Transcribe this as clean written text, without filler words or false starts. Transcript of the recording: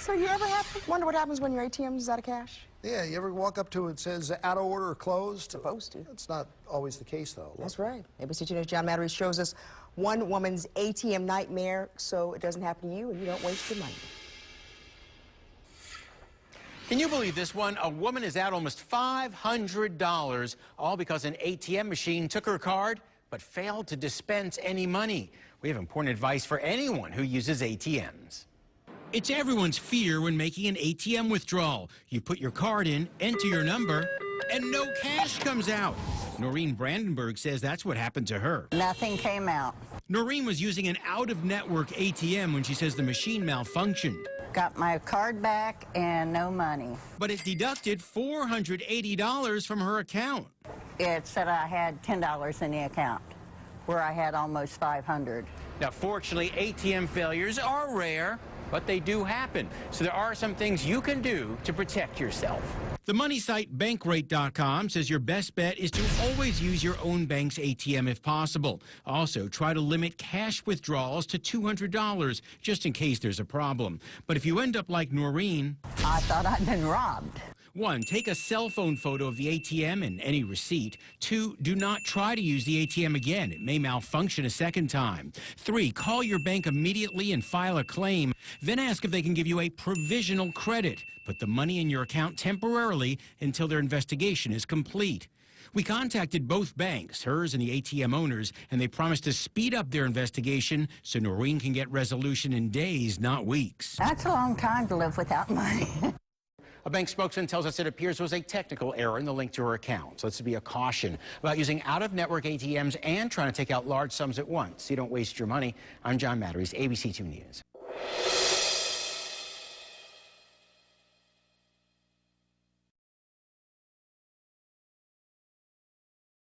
So you ever wonder what happens when your ATM is out of cash? Yeah, you ever walk up to it and it says out of order or closed? Supposed to. That's not always the case, though. That's right. ABC 2 News' John Mattery shows us one woman's ATM nightmare so it doesn't happen to you and you don't waste your money. Can you believe this one? A woman is out almost $500, all because an ATM machine took her card but failed to dispense any money. We have important advice for anyone who uses ATMs. It's everyone's fear when making an ATM withdrawal. You put your card in, enter your number, and no cash comes out. Noreen Brandenburg says that's what happened to her. Nothing came out. Noreen was using an out-of-network ATM when she says the machine malfunctioned. Got my card back and no money. But it deducted $480 from her account. It said I had $10 in the account, where I had almost $500. Now, fortunately, ATM failures are rare, but they do happen. So there are some things you can do to protect yourself. The money site Bankrate.com says your best bet is to always use your own bank's ATM if possible. Also, try to limit cash withdrawals to $200 just in case there's a problem. But if you end up like Noreen, I thought I'd been robbed. 1, take a cell phone photo of the ATM and any receipt. 2, do not try to use the ATM again. It may malfunction a second time. 3, call your bank immediately and file a claim. Then ask if they can give you a provisional credit. Put the money in your account temporarily until their investigation is complete. We contacted both banks, hers and the ATM owners, and they promised to speed up their investigation so Noreen can get resolution in days, not weeks. That's a long time to live without money. A bank spokesman tells us it appears there was a technical error in the link to her account. So let's be a caution about using out-of-network ATMs and trying to take out large sums at once. So you don't waste your money. I'm John Mattery, ABC 2 News.